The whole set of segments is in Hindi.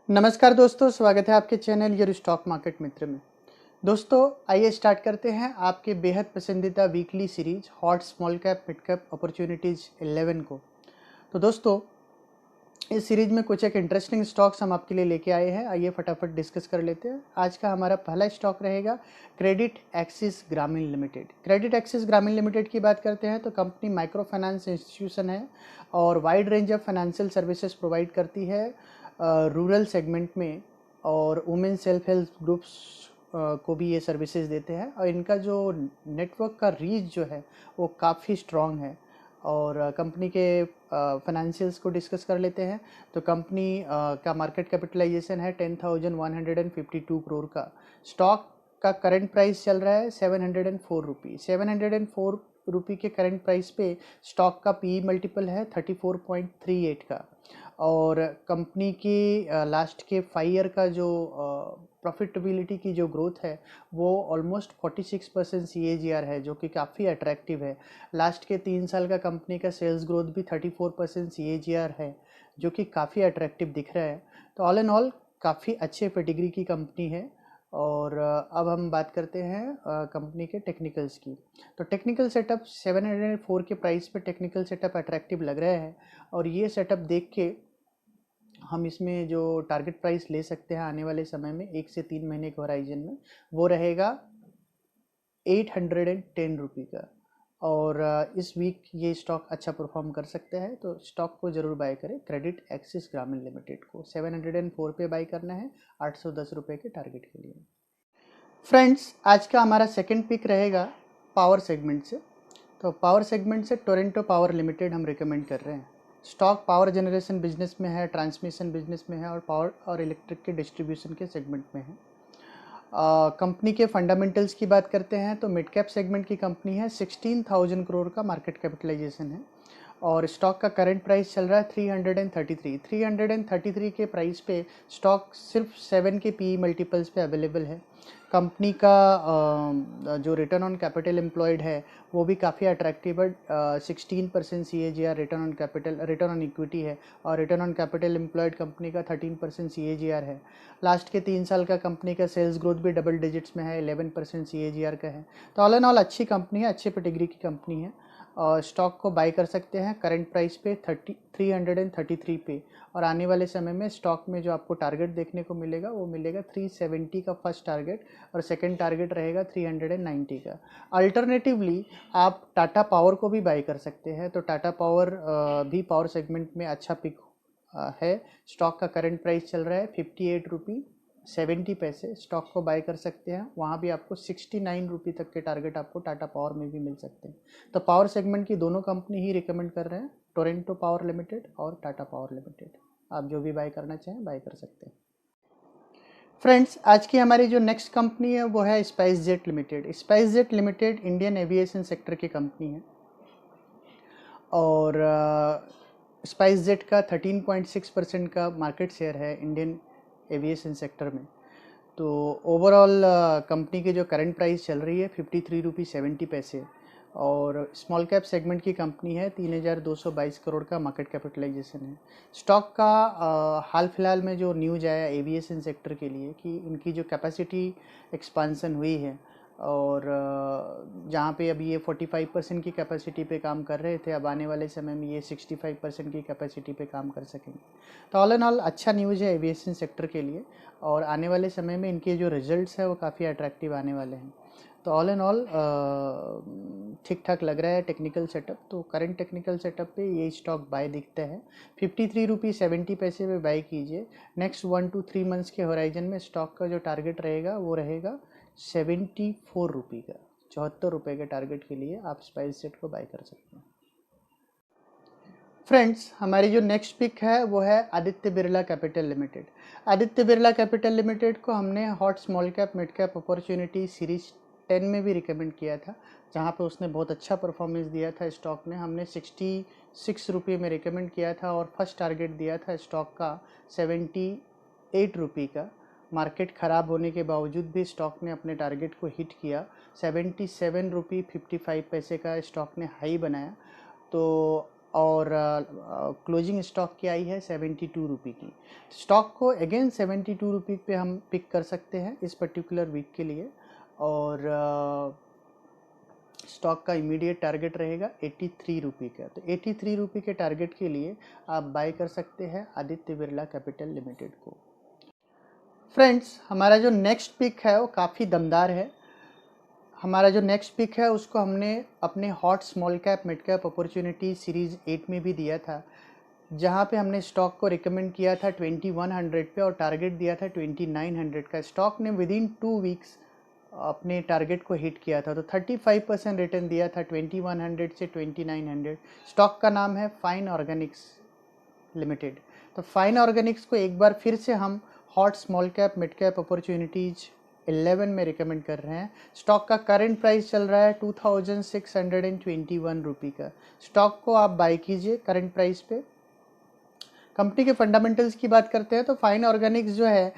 नमस्कार दोस्तों, स्वागत है आपके चैनल योर स्टॉक मार्केट मित्र में। दोस्तों आइए स्टार्ट करते हैं आपके बेहद पसंदीदा weekly series hot small cap mid cap opportunities 11 को। तो दोस्तों इस सीरीज में कुछ एक इंटरेस्टिंग स्टॉक्स हम आपके लिए लेके आए हैं। आइए फटाफट डिस्कस कर लेते हैं। आज का हमारा पहला स्टॉक रहेगा क्रेडिट एक्सिस ग्रामीण लिमिटेड। क्रेडिट एक्सिस ग्रामीण लिमिटेड की बात करते हैं तो कंपनी माइक्रो फाइनेंस इंस्टीट्यूशन है और wide range of financial services provide करती है रूरल सेगमेंट में, और वुमेन सेल्फ हेल्प ग्रुप्स को भी ये सर्विसेज देते हैं। और इनका जो नेटवर्क का रीच जो है वो काफ़ी स्ट्रॉन्ग है। और कंपनी के फाइनेंशियल्स को डिस्कस कर लेते हैं। तो कंपनी का मार्केट कैपिटलाइजेशन है 10,152 करोड़ का। स्टॉक का करंट प्राइस चल रहा है 704 रुपी। 704 रुपी के करंट प्राइस पे स्टॉक का पी मल्टीपल है 34.38 का। और कंपनी की लास्ट के 5 ईयर का जो प्रॉफिटेबिलिटी की जो ग्रोथ है वो ऑलमोस्ट 46% CAGR है, जो कि काफ़ी अट्रैक्टिव है। लास्ट के 3 साल का कंपनी का सेल्स ग्रोथ भी 34% CAGR है, जो कि काफ़ी अट्रैक्टिव दिख रहा है। तो ऑल एंड ऑल काफ़ी अच्छे पेडिग्री की कंपनी है। और अब हम बात करते हैं कंपनी के टेक्निकल्स की। तो टेक्निकल सेटअप 704 के प्राइस पे टेक्निकल सेटअप अट्रैक्टिव लग रहा है। और ये सेटअप देख के हम इसमें जो टारगेट प्राइस ले सकते हैं आने वाले समय में 1 से 3 महीने के होराइजन में, वो रहेगा 810 रुपी का। और इस वीक ये स्टॉक अच्छा परफॉर्म कर सकते हैं, तो स्टॉक को ज़रूर बाय करें। क्रेडिट एक्सिस ग्रामीण लिमिटेड को 704 पे बाय करना है 810 रुपये के टारगेट के लिए। फ्रेंड्स आज का हमारा सेकंड पिक रहेगा पावर सेगमेंट से। तो पावर सेगमेंट से टोरंटो पावर लिमिटेड हम रिकमेंड कर रहे हैं। स्टॉक पावर जनरेशन बिजनेस में है, ट्रांसमिशन बिजनेस में है और पावर और इलेक्ट्रिक के डिस्ट्रीब्यूशन के सेगमेंट में है। कंपनी के फंडामेंटल्स की बात करते हैं तो मिड कैप सेगमेंट की कंपनी है। 16,000 करोड़ का मार्केट कैपिटलाइजेशन है और स्टॉक का करंट प्राइस चल रहा है 333 के प्राइस पे स्टॉक सिर्फ 7 के पी मल्टीपल्स पे अवेलेबल है। कंपनी का जो रिटर्न ऑन कैपिटल एम्प्लॉयड है वो भी काफ़ी अट्रैक्टिव है। 16% CAGR return on capital, return on equity है। और return on capital employed company का 13% CAGR है। लास्ट के 3 साल का कंपनी का सेल्स ग्रोथ भी डबल डिजिट्स में है, 11% CAGR का है। तो ऑल एंड ऑल अच्छी कंपनी है, अच्छे पेडिग्री की कंपनी है। और स्टॉक को बाय कर सकते हैं करंट प्राइस पे 333 पे। और आने वाले समय में स्टॉक में जो आपको टारगेट देखने को मिलेगा वो मिलेगा 370 का फर्स्ट टारगेट, और सेकंड टारगेट रहेगा 390 का। अल्टरनेटिवली आप टाटा पावर को भी बाय कर सकते हैं। तो टाटा पावर भी पावर सेगमेंट में अच्छा पिक है। स्टॉक का करंट प्राइस चल रहा है 58 रुपी 70 पैसे। स्टॉक को बाय कर सकते हैं, वहाँ भी आपको 69 रुपी तक के टारगेट आपको टाटा पावर में भी मिल सकते हैं। तो पावर सेगमेंट की दोनों कंपनी ही रिकमेंड कर रहे हैं, टोरंटो पावर लिमिटेड और टाटा पावर लिमिटेड। आप जो भी बाय करना चाहें बाय कर सकते हैं। फ्रेंड्स आज की हमारी जो नेक्स्ट कंपनी है वो है spice jet limited. Spice jet limited Indian aviation sector की कंपनी है और स्पाइस जेट का 13.6% का मार्केट शेयर है इंडियन एविएशन सेक्टर में। तो ओवरऑल कंपनी की जो करंट प्राइस चल रही है 53 रुपी 70 पैसे। और स्मॉल कैप सेगमेंट की कंपनी है, 3,222 करोड़ का मार्केट कैपिटलाइजेशन है। स्टॉक का हाल फिलहाल में जो न्यूज आया एविएशन सेक्टर के लिए कि इनकी जो कैपेसिटी एक्सपांसन हुई है, और जहाँ पे अभी ये 45% की कैपेसिटी पे काम कर रहे थे, अब आने वाले समय में ये 65% की कैपेसिटी पे काम कर सकेंगे। तो ऑल एंड ऑल अच्छा न्यूज़ है एविएशन सेक्टर के लिए। और आने वाले समय में इनके जो रिजल्ट्स है वो काफ़ी अट्रैक्टिव आने वाले हैं। तो ऑल एंड ऑल ठीक ठाक लग रहा है टेक्निकल सेटअप। तो करंट टेक्निकल सेटअप पे ये स्टॉक बाय दिखता है 53 रुपी 70 पैसे पे बाय कीजिए। नेक्स्ट 1 to 3 मंथ्स के होराइजन में स्टॉक का जो टारगेट रहेगा वो रहेगा 74 रुपी का। 74 रुपये के टारगेट के लिए आप स्पाइस जेट को बाय कर सकते हैं। फ्रेंड्स हमारी जो नेक्स्ट पिक है वो है Aditya Birla capital limited. Aditya Birla capital limited को हमने hot small cap mid cap opportunity series 10 में भी रिकमेंड किया था, जहाँ पे उसने बहुत अच्छा परफॉर्मेंस दिया था। स्टॉक ने हमने 66 रुपये में रिकमेंड किया था और फर्स्ट टारगेट दिया था स्टॉक का 78 रुपी का। मार्केट ख़राब होने के बावजूद भी स्टॉक ने अपने टारगेट को हिट किया। 77 रुपी 55 पैसे का स्टॉक ने हाई बनाया। तो और क्लोजिंग स्टॉक की आई है 72 रुपये की। स्टॉक को अगेन 72 रुपये पे हम पिक कर सकते हैं इस पर्टिकुलर वीक के लिए। और स्टॉक का इमीडिएट टारगेट रहेगा 83 रुपये का। तो 83 रुपये के टारगेट के लिए आप बाय कर सकते हैं आदित्य बिरला कैपिटल लिमिटेड को। फ्रेंड्स, हमारा जो नेक्स्ट पिक है वो काफ़ी दमदार है। हमारा जो नेक्स्ट पिक है उसको हमने अपने hot small cap mid cap opportunity series 8 में भी दिया था, जहाँ पे हमने स्टॉक को रिकमेंड किया था 2100 पे और टारगेट दिया था 2900 का। स्टॉक ने विद इन 2 वीक्स अपने टारगेट को हिट किया था, तो 35% रिटर्न दिया था 2100 से 2900। स्टॉक का नाम है फाइन ऑर्गेनिक्स लिमिटेड। तो फाइन ऑर्गेनिक्स को एक बार फिर से हम hot small cap mid cap opportunities 11 में रिकमेंड कर रहे हैं। स्टॉक का करंट प्राइस चल रहा है 2621 रुपये का। स्टॉक को आप बाय कीजिए करंट प्राइस पे। कंपनी के फंडामेंटल्स की बात करते हैं तो फाइन ऑर्गेनिक्स जो है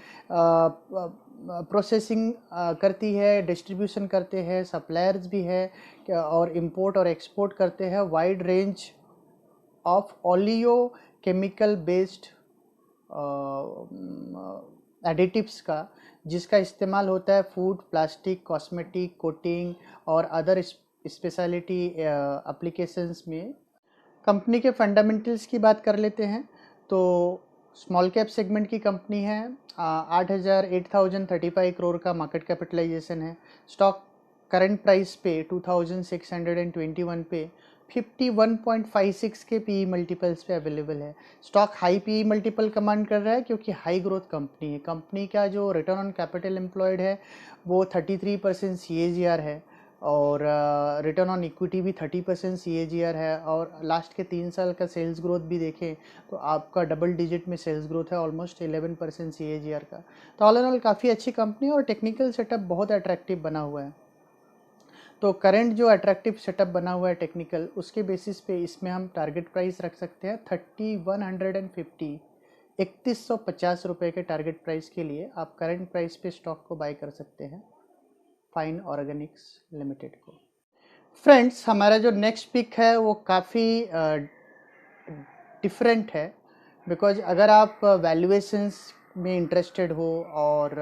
प्रोसेसिंग करती है, डिस्ट्रीब्यूशन करते हैं, सप्लायर्स भी है और इंपोर्ट और एक्सपोर्ट करते हैं wide range of oleo chemical based additives का, जिसका इस्तेमाल होता है फूड, प्लास्टिक, कॉस्मेटिक, कोटिंग और अदर स्पेशलिटी एप्लीकेशंस में। कंपनी के फंडामेंटल्स की बात कर लेते हैं तो स्मॉल कैप सेगमेंट की कंपनी है। 8,035 करोड़ का मार्केट कैपिटलाइजेशन है। स्टॉक करंट प्राइस पे 2621 पे 51.56 के पीई मल्टीपल्स पे अवेलेबल है। Stock high PE multiple command कर रहा है क्योंकि हाई ग्रोथ कंपनी है। कंपनी का जो रिटर्न ऑन कैपिटल एम्प्लॉयड है वो 33% CAGR है और रिटर्न ऑन इक्विटी भी 30% CAGR है। और लास्ट के 3 साल का सेल्स ग्रोथ भी देखें तो आपका डबल डिजिट में सेल्स ग्रोथ है, ऑलमोस्ट 11% CAGR का। तो ऑल एंड ऑल काफ़ी अच्छी कंपनी और टेक्निकल सेटअप बहुत अट्रैक्टिव बना हुआ है। तो करंट जो अट्रैक्टिव सेटअप बना हुआ है टेक्निकल, उसके बेसिस पे इसमें हम टारगेट प्राइस रख सकते हैं 3150 3150 रुपये के टारगेट प्राइस के लिए आप करंट प्राइस पे स्टॉक को बाय कर सकते हैं फाइन ऑर्गेनिक्स लिमिटेड को। फ्रेंड्स, हमारा जो नेक्स्ट पिक है वो काफ़ी डिफरेंट है, बिकॉज अगर आप वैल्यूएशंस में इंटरेस्टेड हो और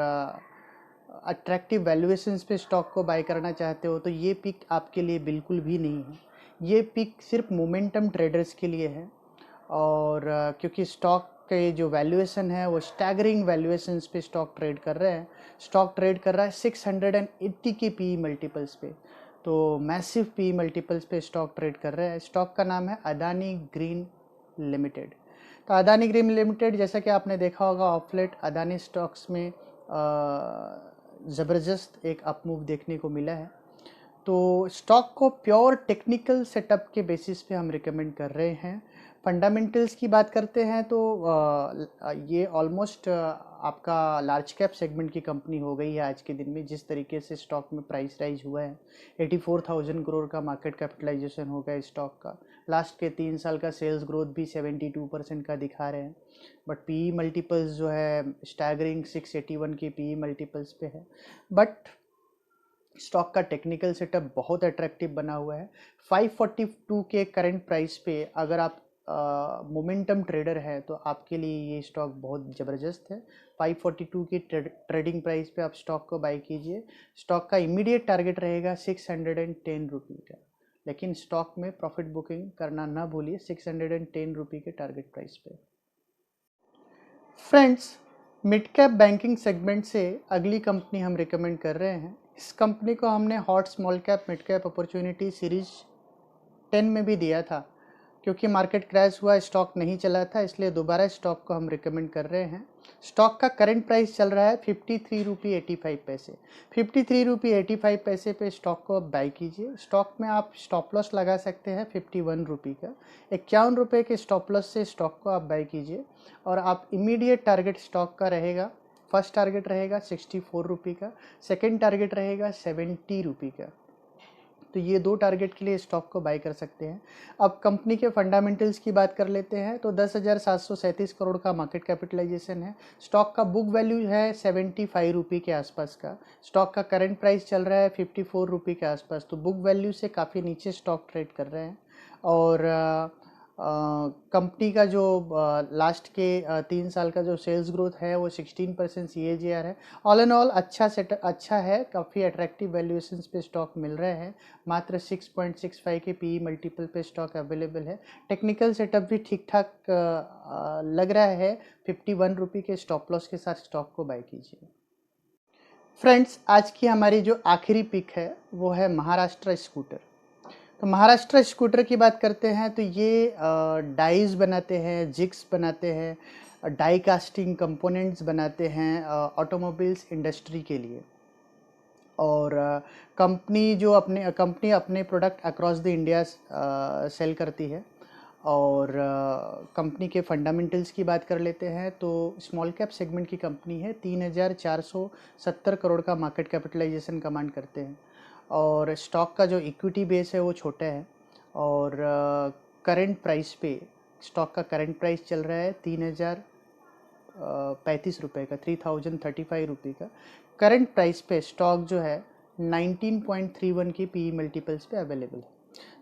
अट्रैक्टिव वैल्यूएशंस पे स्टॉक को बाय करना चाहते हो तो ये पिक आपके लिए बिल्कुल भी नहीं है। ये पिक सिर्फ मोमेंटम ट्रेडर्स के लिए है और क्योंकि स्टॉक के जो वैल्यूएशन है वो स्टैगरिंग वैल्यूएशंस पे स्टॉक ट्रेड कर रहे हैं। स्टॉक ट्रेड कर रहा है 680 के पी मल्टीपल्स पे, तो मैसिव पी मल्टीपल्स पे स्टॉक ट्रेड कर रहा है। स्टॉक का नाम है अदानी ग्रीन लिमिटेड। तो अदानी ग्रीन लिमिटेड, जैसा कि आपने देखा होगा ऑफ लेट अदानी स्टॉक्स में ज़बरदस्त एक अपमूव देखने को मिला है। तो स्टॉक को प्योर टेक्निकल सेटअप के बेसिस पे हम रिकमेंड कर रहे हैं। फंडामेंटल्स की बात करते हैं तो ये ऑलमोस्ट आपका लार्ज कैप सेगमेंट की कंपनी हो गई है आज के दिन में। जिस तरीके से स्टॉक में प्राइस राइज हुआ है, 84,000 करोड़ का मार्केट कैपिटलाइजेशन हो गया स्टॉक का। लास्ट के 3 साल का सेल्स ग्रोथ भी 72% का दिखा रहे हैं। बट पीई मल्टीपल्स जो है स्टैगरिंग 681 की पीई मल्टीपल्स पे है। बट स्टॉक का टेक्निकल सेटअप बहुत अट्रैक्टिव बना हुआ है। 542 के करंट प्राइस पे अगर आप मोमेंटम ट्रेडर है तो आपके लिए ये स्टॉक बहुत ज़बरदस्त है। 542 की ट्रेडिंग प्राइस पे आप स्टॉक को बाय कीजिए। स्टॉक का इमीडिएट टारगेट रहेगा 610 रुपये का, लेकिन स्टॉक में प्रॉफिट बुकिंग करना ना भूलिए 610 रुपये के टारगेट प्राइस पे। Friends, mid cap banking segment से अगली कंपनी हम रिकमेंड कर रहे हैं। इस कंपनी को हमने hot small cap mid cap opportunity series 10 में भी दिया था, क्योंकि मार्केट क्रैश हुआ, स्टॉक नहीं चला था, इसलिए दोबारा स्टॉक को हम रिकमेंड कर रहे हैं। स्टॉक का करंट प्राइस चल रहा है 53 रुपये 85 पैसे। 53 रुपये 85 पैसे पे स्टॉक को आप बाय कीजिए। स्टॉक में आप स्टॉप लॉस लगा सकते हैं 51 रुपये का। 51 रुपये के स्टॉप लॉस से स्टॉक को आप बाय कीजिए और आप इमीडिएट टारगेट स्टॉक का रहेगा, फर्स्ट टारगेट रहेगा 64 रुपये का, सेकेंड टारगेट रहेगा 70 रुपये का। तो ये 2 टारगेट के लिए स्टॉक को बाय कर सकते हैं। अब कंपनी के फंडामेंटल्स की बात कर लेते हैं तो 10,737 करोड़ का मार्केट कैपिटलाइजेशन है। स्टॉक का बुक वैल्यू है 75 रुपये के आसपास का। स्टॉक का करंट प्राइस चल रहा है 54 रुपये के आसपास, तो बुक वैल्यू से काफ़ी नीचे स्टॉक ट्रेड कर रहे हैं। और कंपनी का जो लास्ट के 3 साल का जो सेल्स ग्रोथ है वो 16% CAGR है। ऑल एंड ऑल अच्छा है, काफ़ी अट्रैक्टिव वैल्यूएशंस पे स्टॉक मिल रहे हैं। मात्र 6.65 के PE मल्टीपल पे स्टॉक अवेलेबल है। टेक्निकल सेटअप भी ठीक ठाक लग रहा है। 51 रुपये के स्टॉप लॉस के साथ स्टॉक को बाय कीजिए। फ्रेंड्स, आज की हमारी जो आखिरी पिक है वो है महाराष्ट्र स्कूटर। तो महाराष्ट्र स्कूटर की बात करते हैं तो ये डाइज बनाते हैं, जिग्स बनाते हैं, डाई कास्टिंग कंपोनेंट्स बनाते हैं ऑटोमोबाइल्स इंडस्ट्री के लिए। और कंपनी अपने product across the India sell करती है। और कंपनी के फंडामेंटल्स की बात कर लेते हैं तो स्मॉल कैप सेगमेंट की कंपनी है। 3,470 करोड़ का मार्केट कैपिटलाइजेशन कमांड करते हैं। और स्टॉक का जो इक्विटी बेस है वो छोटा है। और करंट प्राइस पे स्टॉक का करंट प्राइस चल रहा है 3,035 रुपये का, 3,035 रुपये का करंट प्राइस पे स्टॉक जो है 19.31 के PE मल्टीपल्स पे अवेलेबल है।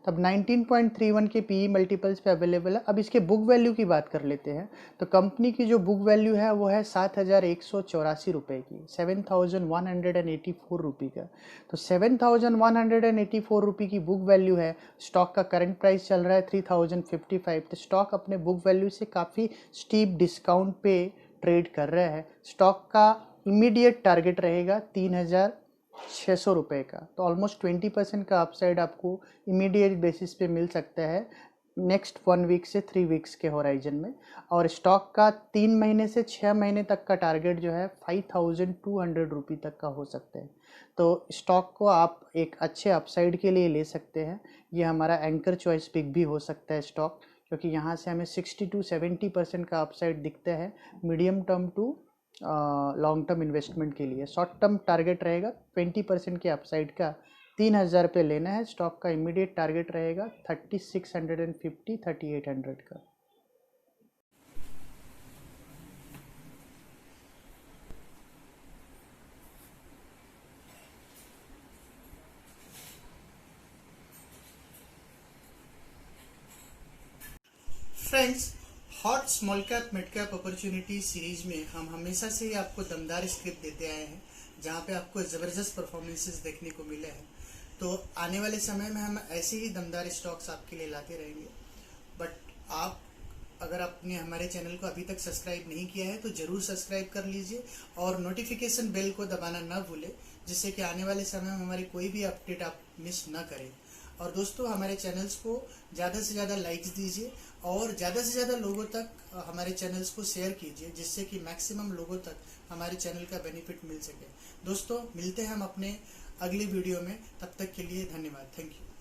तब 19.31 के PE मल्टीपल्स पे अवेलेबल है। अब इसके बुक वैल्यू की बात कर लेते हैं तो कंपनी की जो बुक वैल्यू है वो है 7,184 रुपये की, 7,184 रुपये का। तो 7,184 रुपये की बुक वैल्यू है। स्टॉक का करंट प्राइस चल रहा है 3,055। तो स्टॉक अपने बुक वैल्यू से काफ़ी स्टीप डिस्काउंट पे ट्रेड कर रहा है। स्टॉक का इमीडिएट टारगेट रहेगा 3,600 रुपये का। तो ऑलमोस्ट 20% का अपसाइड आपको इमीडिएट बेसिस पे मिल सकता है नेक्स्ट 1 वीक से 3 वीक्स के होराइजन में। और स्टॉक का 3 महीने से 6 महीने तक का टारगेट जो है 5,200 रुपये तक का हो सकता है। तो स्टॉक को आप एक अच्छे अपसाइड के लिए ले सकते हैं। ये हमारा एंकर चॉइस पिक भी हो सकता है स्टॉक, क्योंकि यहाँ से हमें 60 to 70% का अपसाइड दिखता है medium term to long term investment के लिए। शॉर्ट टर्म टारगेट रहेगा 20% के अपसाइड का 3,000 पे लेना है। स्टॉक का इमीडिएट टारगेट रहेगा 3,650 3,800 का। Friends, hot small cap mid cap opportunity series में हम हमेशा से ही आपको दमदार स्क्रिप्ट देते आए हैं, जहां पे आपको ज़बरदस्त परफॉर्मेंसेस देखने को मिले हैं। तो आने वाले समय में हम ऐसे ही दमदार स्टॉक्स आपके लिए लाते रहेंगे। बट आप अगर आपने हमारे चैनल को अभी तक सब्सक्राइब नहीं किया है तो ज़रूर सब्सक्राइब कर लीजिए और नोटिफिकेशन बेल को दबाना ना भूलें, जिससे कि आने वाले समय में हमारी कोई भी अपडेट आप मिस ना करें। और दोस्तों, हमारे चैनल्स को ज़्यादा से ज़्यादा लाइक्स दीजिए और ज़्यादा से ज़्यादा लोगों तक हमारे चैनल्स को शेयर कीजिए, जिससे कि मैक्सिमम लोगों तक हमारे चैनल का बेनिफिट मिल सके। दोस्तों, मिलते हैं हम अपने अगली वीडियो में। तब तक के लिए धन्यवाद। Thank you.